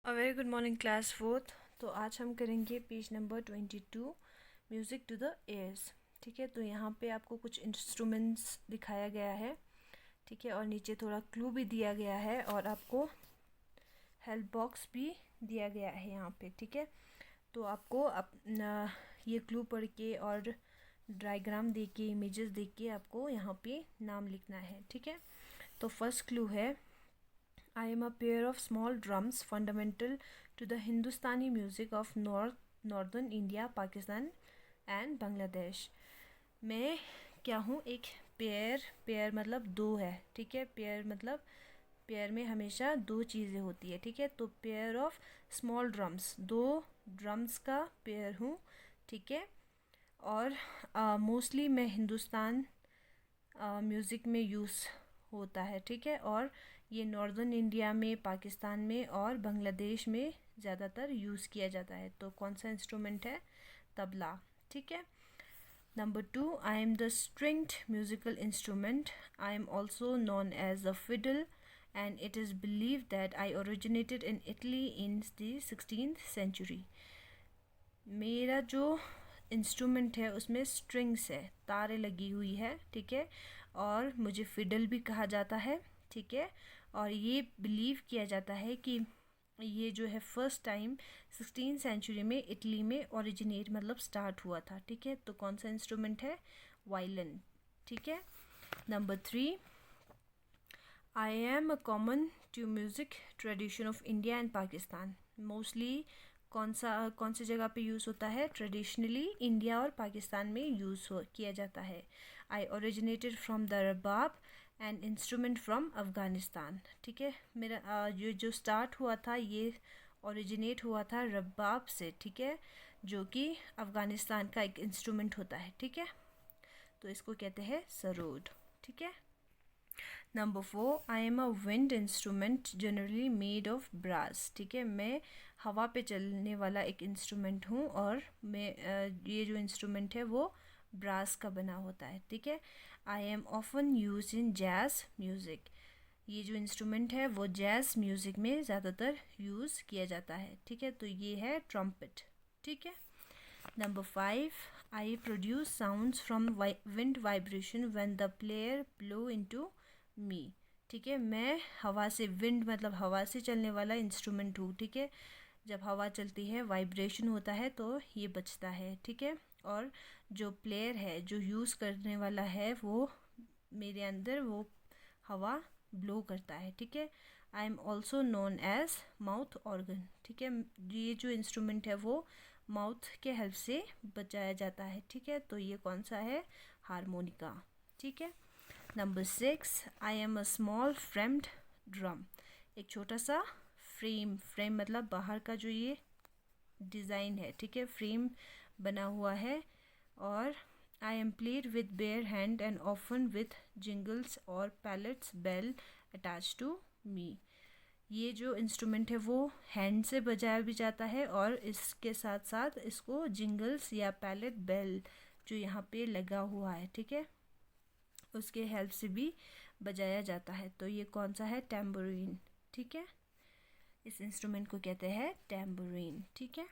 अ very good morning class fourth. तो आज हम करेंगे page number 22 music to the ears. ठीक है, तो यहाँ पे आपको कुछ इंस्ट्रूमेंट्स दिखाया गया है। ठीक है, और नीचे थोड़ा क्लू भी दिया गया है और आपको हेल्प बॉक्स भी दिया गया है यहाँ पे। ठीक है, तो आपको अपना ये क्लू पढ़ के और डायग्राम दे के इमेजेस देख के आपको यहाँ पे नाम लिखना है। ठीक है, तो फर्स्ट क्लू है I am a pair of small drums fundamental to the Hindustani music of northern India, Pakistan and Bangladesh। मैं क्या हूँ? एक पेयर मतलब दो है। ठीक है, पेयर मतलब पेयर में हमेशा दो चीज़ें होती है। ठीक है, तो पेयर ऑफ स्मॉल ड्रम्स, दो ड्रम्स का पेयर हूँ। ठीक है, और मोस्टली मैं हिंदुस्तान म्यूज़िक में यूज़ होता है। ठीक है, और ये नॉर्दर्न इंडिया में, पाकिस्तान में और बांग्लादेश में ज़्यादातर यूज़ किया जाता है। तो कौन सा इंस्ट्रूमेंट है? तबला। ठीक है, number 2, I am the stringed musical instrument. I am also known as the fiddle and it is believe that I originated in Italy in the 16th century. मेरा जो इंस्ट्रूमेंट है उसमें स्ट्रिंग्स है, तारें लगी हुई है। ठीक है, और मुझे फिडल भी कहा जाता है। ठीक है, और ये बिलीव किया जाता है कि ये जो है फर्स्ट टाइम 16th सेंचुरी में इटली में ओरिजिनेट मतलब स्टार्ट हुआ था। ठीक है, तो कौन सा इंस्ट्रूमेंट है? वायलिन। ठीक है, number 3, I am a common to music tradition of India and Pakistan. Mostly कौन सी जगह पे यूज़ होता है? ट्रेडिशनली इंडिया और पाकिस्तान में यूज़ किया जाता है। I originated from the rabab and instrument from Afghanistan. ठीक है, मेरा ये जो स्टार्ट हुआ था ये ओरिजिनेट हुआ था रबाब से। ठीक है, जो कि अफ़गानिस्तान का एक इंस्ट्रूमेंट होता है। ठीक है, तो इसको कहते हैं सरोद। ठीक है, number 4, I am a wind instrument generally made of brass. ठीक है, मैं हवा पे चलने वाला एक इंस्ट्रूमेंट हूँ और ये जो इंस्ट्रूमेंट है वो ब्रास का बना होता है। ठीक है, I M often use in jazz music. ये जो इंस्ट्रूमेंट है वो जैज़ म्यूज़िक में ज़्यादातर यूज़ किया जाता है। ठीक है, तो ये है ट्रम्पेट। ठीक है, number 5, I produce sounds from wind vibration when the player blow into me. ठीक है, मैं हवा से, विंड मतलब हवा से चलने वाला इंस्ट्रूमेंट हूँ। ठीक है, जब हवा चलती है वाइब्रेशन होता है तो ये बजता है। ठीक है, और जो प्लेयर है, जो यूज़ करने वाला है, वो मेरे अंदर वो हवा ब्लो करता है। ठीक है, I am also known as mouth organ. ठीक है, ये जो इंस्ट्रूमेंट है वो माउथ के हेल्प से बजाया जाता है। ठीक है, तो ये कौन सा है? हारमोनिका। ठीक है, number 6, I am a small framed drum. एक छोटा सा फ्रेम मतलब बाहर का जो ये डिज़ाइन है। ठीक है, फ्रेम बना हुआ है और I am played with bare hand and often with jingles और pellets bell attach to me. ये जो इंस्ट्रूमेंट है वो हैंड से बजाया भी जाता है और इसके साथ साथ इसको जिंगल्स या पैलेट बेल जो यहाँ पे लगा हुआ है, ठीक है, उसके हेल्प से भी बजाया जाता है। तो ये कौन सा है? टैम्बोरिन। ठीक है, इस इंस्ट्रूमेंट को कहते हैं टैम्बोरिन। ठीक है,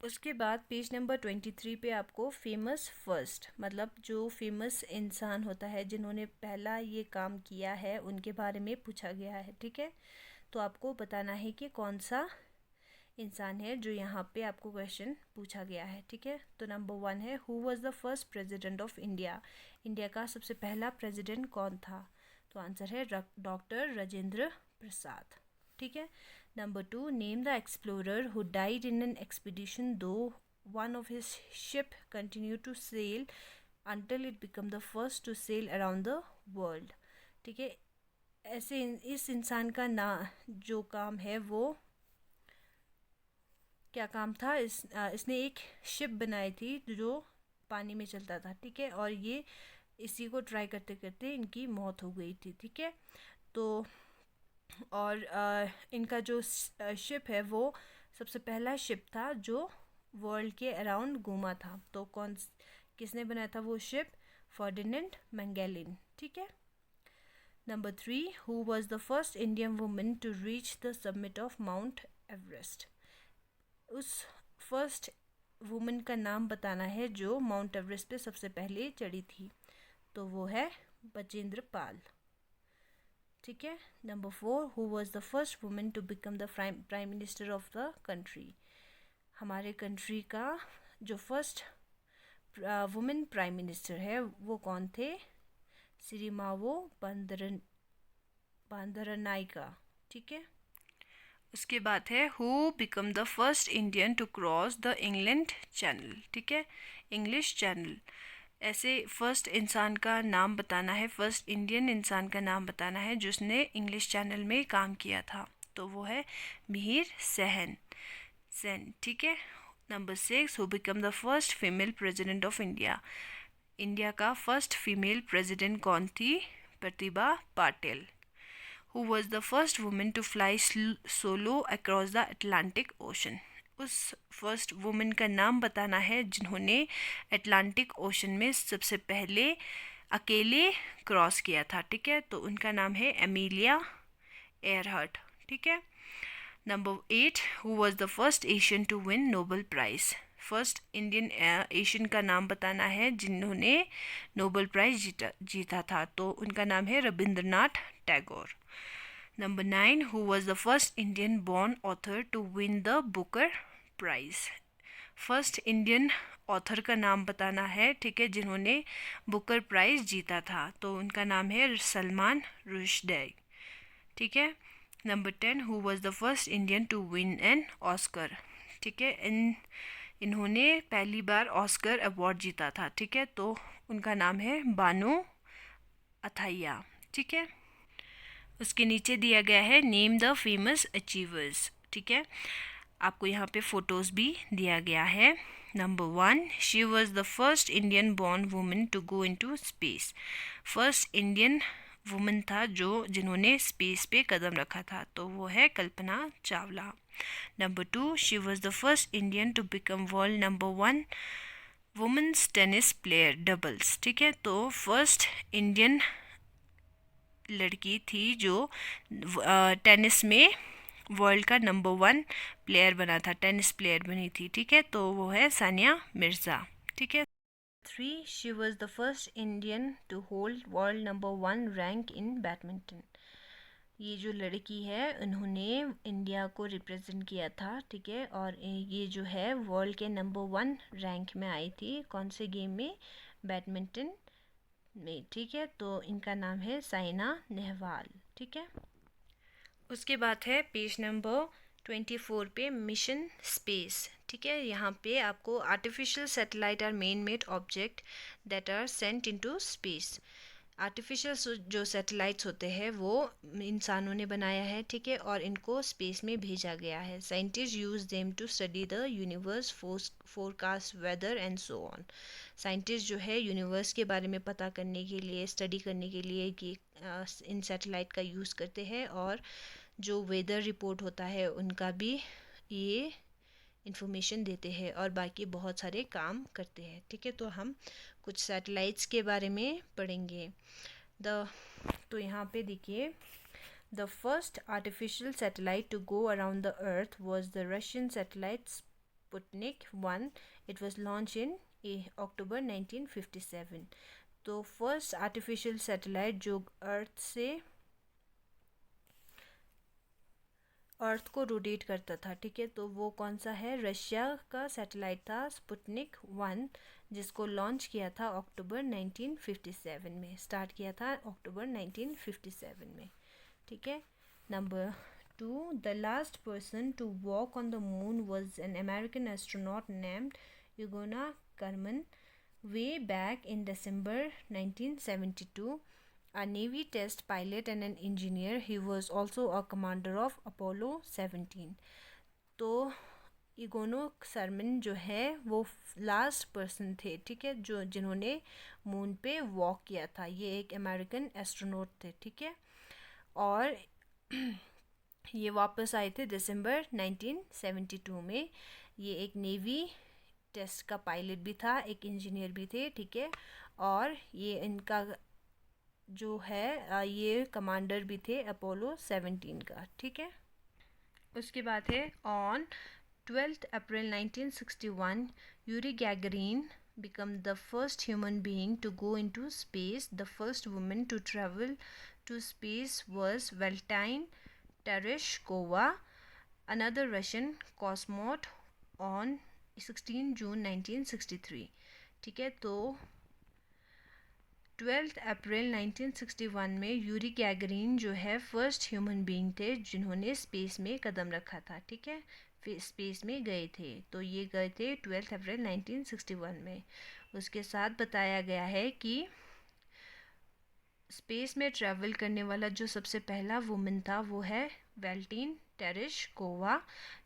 उसके बाद पेज नंबर 23 पे आपको फेमस फर्स्ट मतलब जो फेमस इंसान होता है जिन्होंने पहला ये काम किया है उनके बारे में पूछा गया है। ठीक है, तो आपको बताना है कि कौन सा इंसान है जो यहाँ पे आपको क्वेश्चन पूछा गया है। ठीक है, तो नंबर 1 है, who was the first president of India. India का सबसे पहला प्रेसिडेंट कौन था? तो आंसर है डॉक्टर राजेंद्र प्रसाद। ठीक है, number 2, name the explorer who died in an expedition though one of his ship continue to sail until it become the first to sail around the world। ठीक है, ऐसे इस इंसान का ना जो काम है वो क्या काम था? इसने एक शिप बनाई थी जो पानी में चलता था। ठीक है, और ये इसी को ट्राई करते करते इनकी मौत हो गई थी। ठीक है, तो और इनका जो शिप है वो सबसे पहला शिप था जो वर्ल्ड के अराउंड घूमा था। तो किसने बनाया था वो शिप? Ferdinand Magellan. ठीक है, Number 3, who was the first Indian woman to reach the summit of Mount Everest? उस फर्स्ट वुमन का नाम बताना है जो माउंट एवरेस्ट पे सबसे पहले चढ़ी थी, तो वो है बचेंद्र पाल। ठीक है। Number 4, who was the first woman to become the prime minister of the country? हमारे कंट्री का जो फर्स्ट वुमेन प्राइम मिनिस्टर है वो कौन थे? सिरिमावो बंदरनायका। ठीक है। उसके बाद है who become the first Indian to cross the England channel? ठीक है, इंग्लिश चैनल। ऐसे फर्स्ट इंसान का नाम बताना है, फर्स्ट इंडियन इंसान का नाम बताना है जिसने इंग्लिश चैनल में काम किया था, तो वो है मिहिर सेन। ठीक है। Number 6, who become the first female president of India? India का फर्स्ट फीमेल प्रेसिडेंट कौन थी? Pratibha Patil. Who was the first woman to fly solo across the Atlantic Ocean? उस फर्स्ट वुमेन का नाम बताना है जिन्होंने अटलांटिक ओशन में सबसे पहले अकेले क्रॉस किया था। ठीक है, तो उनका नाम है एमिलिया एयरहर्ट। ठीक है। Number 8, who was the first Asian to win Nobel prize? First Indian Asian का नाम बताना है जिन्होंने नोबेल प्राइज जीता था, तो उनका नाम है Rabindranath Tagore. Number 9, who was the first Indian born author to win the Booker Prize? First Indian author का नाम बताना है, ठीक है, जिन्होंने बुकर प्राइज जीता था, तो उनका नाम है सलमान रुश्दी। ठीक है। Number 10, who was the first Indian to win an Oscar? ठीक है, इन्होंने पहली बार ऑस्कर अवार्ड जीता था। ठीक है, तो उनका नाम है बानो अथैया। ठीक है। उसके नीचे दिया गया है नेम द फेमस अचीवर्स। ठीक है, आपको यहाँ पे फोटोज़ भी दिया गया है। Number 1, she was the first Indian born women to go into space. First Indian women था जिन्होंने स्पेस पे कदम रखा था, तो वो है Kalpana Chawla. Number 2, she was the first Indian to become world number 1 women's tennis player doubles. ठीक है, तो फर्स्ट इंडियन लड़की थी जो टेनिस में वर्ल्ड का नंबर 1 प्लेयर बना था, टेनिस प्लेयर बनी थी। ठीक है, तो वो है सानिया मिर्ज़ा। ठीक है। 3, she was the first Indian to hold world number 1 rank in badminton. ये जो लड़की है उन्होंने इंडिया को रिप्रेजेंट किया था। ठीक है, और ये जो है वर्ल्ड के नंबर 1 रैंक में आई थी। कौन से गेम में? बैडमिंटन में। ठीक है, तो इनका नाम है साइना नेहवाल। ठीक है। उसके बाद है पेज नंबर 24 पे मिशन स्पेस। ठीक है, यहाँ पे आपको artificial satellite are man made object that are sent into space. Artificial जो सैटेलाइट्स होते हैं वो इंसानों ने बनाया है। ठीक है, और इनको स्पेस में भेजा गया है। Scientist use them to study the universe, forecast weather and so on. Scientist जो है यूनिवर्स के बारे में पता करने के लिए, स्टडी करने के लिए कि इन सैटेलाइट का यूज़ करते हैं, और जो वेदर रिपोर्ट होता है उनका भी ये इंफॉर्मेशन देते हैं, और बाकी बहुत सारे काम करते हैं। ठीक है, तो हम कुछ सैटेलाइट्स के बारे में पढ़ेंगे। तो यहाँ पे देखिए, the first artificial satellite to go around the earth was the Russian satellite Sputnik 1। It was launch in October 1957। तो फर्स्ट आर्टिफिशियल सैटेलाइट जो अर्थ को रोटेट करता था। ठीक है, तो वो कौन सा है? रशिया का सैटेलाइट था स्पुतनिक 1, जिसको लॉन्च किया था अक्टूबर 1957 में, स्टार्ट किया था अक्टूबर 1957 में। ठीक है। Number 2, the last person to walk on the moon was an American astronaut named Eugene Cernan way back in December 1972. A Navy test pilot and an engineer, he was also a commander of Apollo 17. तो इगोनो सरमन जो है वो last person थे। ठीक है, जिन्होंने moon पे walk किया था। ये एक अमेरिकन एस्ट्रोनॉट थे। ठीक है, और ये वापस आए थे दिसंबर 1972 में। ये एक नेवी टेस्ट का पायलट भी था, एक इंजीनियर भी थे। ठीक है, और ये इनका जो है ये कमांडर भी थे अपोलो 17 का, ठीक है। उसके बाद है on 12th April 1961, Yuri Gagarin became the first human being to go into space. The first woman to travel to space was Valentina Tereshkova, another Russian cosmonaut, on 16 June 1963. ठीक है, तो 12 अप्रैल 1961 में यूरी गैगरिन जो है first human being थे जिन्होंने space में कदम रखा था, ठीक है, स्पेस में गए थे। तो ये गए थे 12 अप्रैल 1961 में। उसके साथ बताया गया है कि स्पेस में ट्रैवल करने वाला जो सबसे पहला वुमन था वो है वेलेंटिना टेरेशकोवा,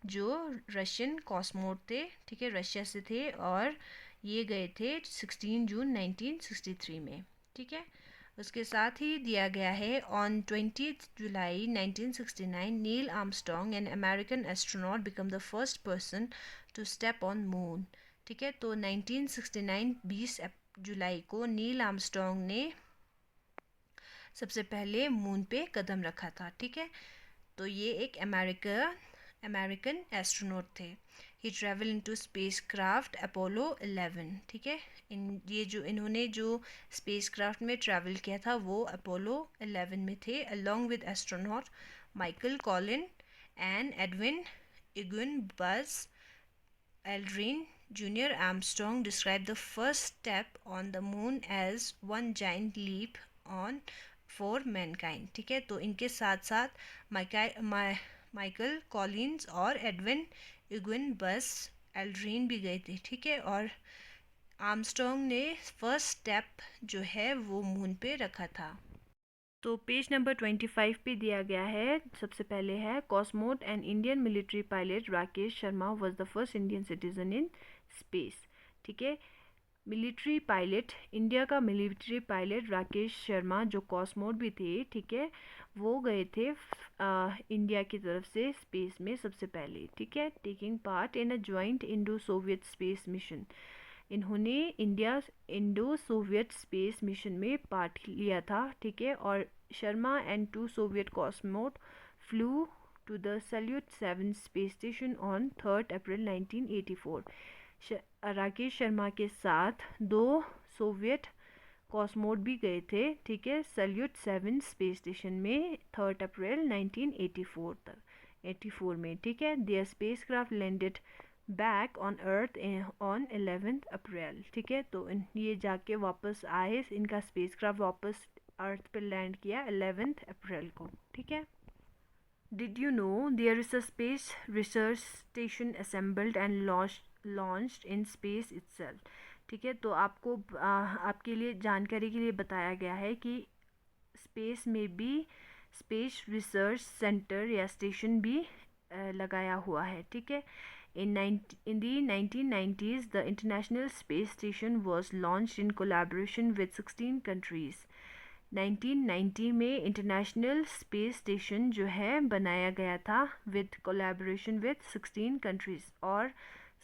जो रशियन कॉस्मोट थे, ठीक है, रशिया से थे, और ये गए थे 16 जून 1963 में, ठीक है। उसके साथ ही दिया गया है on 20 July 1969 Neil Armstrong an American astronaut become the first person to step on moon, ठीक है। तो 1969 20 जुलाई को नील आर्मस्ट्रॉन्ग ने सबसे पहले मून पे कदम रखा था, ठीक है। तो ये एक अमेरिकन एस्ट्रोनॉट थे। He travel into space craft Apollo 11, ठीक है। इन्होंने जो स्पेस क्राफ्ट में ट्रैवल किया था वो अपोलो 11 में थे, along with astronaut Michael Collin and Edwin Eugene Buzz Aldrin junior Armstrong describe the first step on the moon as one giant leap on for mankind, ठीक है। तो इनके साथ साथ माइकल कॉलिन्स और एडविन इग्विन बस एल्ड्रिन भी गए थे, ठीक है। और आर्मस्ट्रॉन्ग ने फर्स्ट स्टेप जो है वो मून पे रखा था। तो पेज नंबर 25 पे दिया गया है, सबसे पहले है cosmonaut and Indian military pilot Rakesh Sharma was the first Indian citizen in space, ठीक है। मिलिट्री पायलट, इंडिया का मिलिट्री पायलट राकेश शर्मा जो कॉस्मोट भी थे, ठीक है, वो गए थे इंडिया की तरफ से स्पेस में सबसे पहले, ठीक है, taking part in a joint Indo Soviet space mission. इन्होंने इंडो सोवियत स्पेस मिशन में पार्ट लिया था, ठीक है। और Sharma and 2 Soviet cosmonaut flew to the Salyut 7 space station on 3 April 1984। Rakesh Sharma के साथ 2 सोवियत कॉस्मोट भी गए थे, ठीक है, सैल्यूट 7 स्पेस स्टेशन में 3 अप्रैल 1984 में, ठीक है। Their spacecraft landed back on earth on 11 April, ठीक है। तो ये जाके वापस आए, इनका स्पेस क्राफ्ट वापस अर्थ पर लैंड किया 11 अप्रैल को, ठीक है। Did you know there is a space research station assembled and launched in space itself, ठीक है। तो आपको आपके लिए जानकारी के लिए बताया गया है कि स्पेस में भी स्पेस रिसर्च सेंटर या स्टेशन भी लगाया हुआ है, ठीक है। In the 1990s, the International Space Station was launched in collaboration with 16 countries. 1990 में इंटरनेशनल स्पेस स्टेशन जो है बनाया गया था विद कोलैबोरेशन विद 16 कंट्रीज़, और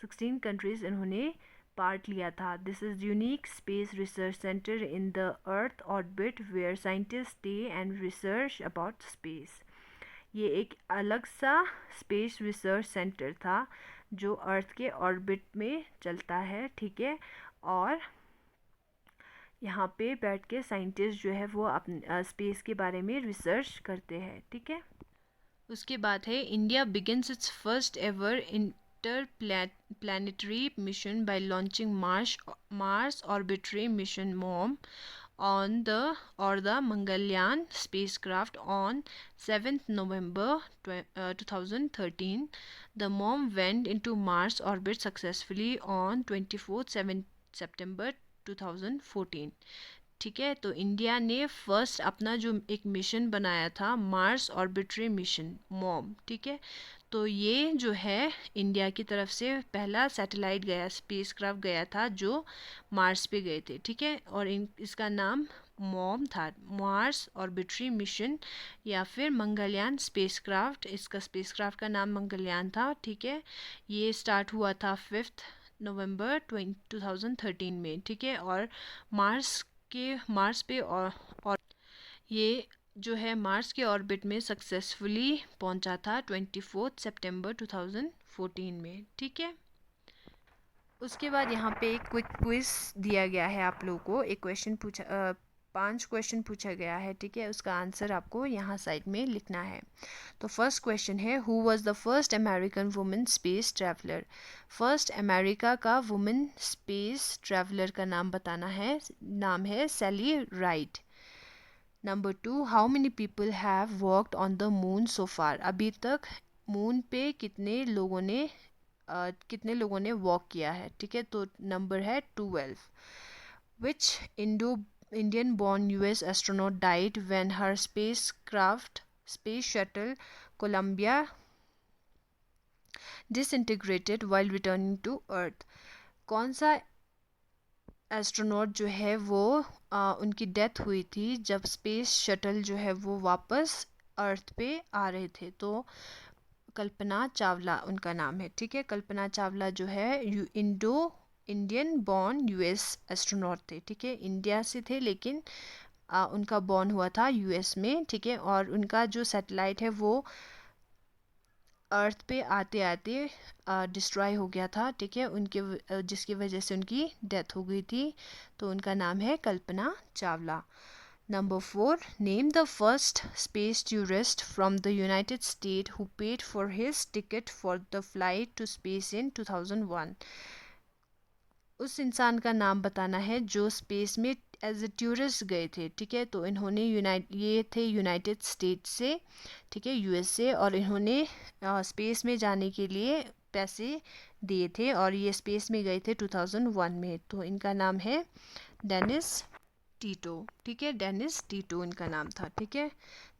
16 कंट्रीज़ इन्होंने पार्ट लिया था। This is unique space research centre in the earth orbit where scientist stay and research about space. ये एक अलग सा स्पेस रिसर्च सेंटर था जो अर्थ के ऑर्बिट में चलता है, ठीक है। और यहाँ पे बैठ के साइंटिस्ट जो है वो अपने स्पेस के बारे में रिसर्च करते हैं, ठीक है। उसके बाद है India begins it's first ever interplanetary mission by launching Mars Orbitary Mission MOM on the Mangalyaan spacecraft on 7th November 2013. The MOM went into Mars orbit successfully on 24th September 2014, ठीक है। तो इंडिया ने first अपना जो एक mission बनाया था Mars arbitrary mission mom, ठीक है। तो ये जो है इंडिया की तरफ से पहला सैटेलाइट गया, स्पेसक्राफ्ट गया था जो मार्स पे गए थे, ठीक है। और इसका नाम मॉम था, मार्स ऑर्बिटरी मिशन या फिर मंगलयान स्पेसक्राफ्ट। इसका स्पेसक्राफ्ट का नाम मंगलयान था, ठीक है। ये स्टार्ट हुआ था 5 नवंबर 2013 में, ठीक है। और मार्स पे और ये जो है मार्स के ऑर्बिट में सक्सेसफुली पहुंचा था 24 सितंबर 2014 में। ठीक है, उसके बाद यहाँ पे एक क्विक क्विज दिया गया है आप लोगों को। एक क्वेश्चन पूछा 5 क्वेश्चन पूछा गया है। ठीक है, उसका आंसर आपको यहाँ साइड में लिखना है। तो फर्स्ट क्वेश्चन है, who was the first American women space traveller. First America का वुमेन स्पेस ट्रैवलर का नाम बताना है। नाम है Sally Ride. Number 2, how many people have walked on the moon so far. अभी तक मून पे कितने लोगों ने वॉक किया है। ठीक है, तो नंबर है 12। Which Indian born US astronaut died when her space shuttle Columbia disintegrated while returning to Earth। कौन सा एस्ट्रोनॉट जो है वो उनकी डेथ हुई थी जब स्पेस शटल जो है वो वापस अर्थ पे आ रहे थे। तो कल्पना चावला उनका नाम है। ठीक है, कल्पना चावला जो है इंडियन बॉर्न यूएस एस्ट्रोनॉट थे। ठीक है, इंडिया से थे लेकिन उनका बॉर्न हुआ था यूएस में। ठीक है, और उनका जो सैटेलाइट है वो अर्थ पे आते आते डिस्ट्रॉय हो गया था। ठीक है, जिसकी वजह से उनकी डेथ हो गई थी। तो उनका नाम है Kalpana Chawla. Number 4, name the first space tourist from the United State who paid for his ticket for the flight to space in 2001। उस इंसान का नाम बताना है जो स्पेस में एज ए टूरिस्ट गए थे। ठीक है, तो इन्होंने ये थे यूनाइटेड स्टेट से। ठीक है, यूएस से, और इन्होंने स्पेस में जाने के लिए पैसे दिए थे और ये स्पेस में गए थे 2001 में। तो इनका नाम है डेनिस टीटो। ठीक है, डेनिस टीटो इनका नाम था। ठीक है,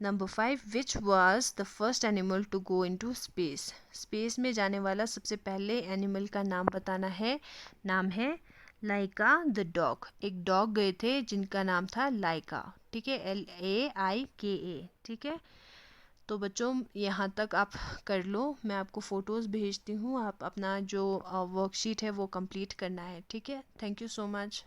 number 5, which was the first animal to go into space. Space में जाने वाला सबसे पहले एनिमल का नाम बताना है। नाम है लाइका द डॉग। एक डॉग गए थे जिनका नाम था लाइका। ठीक है, LAIKA। ठीक है, तो बच्चों यहाँ तक आप कर लो। मैं आपको फ़ोटोज़ भेजती हूँ, आप अपना जो वर्कशीट है वो कंप्लीट करना है। ठीक है, थैंक यू सो मच।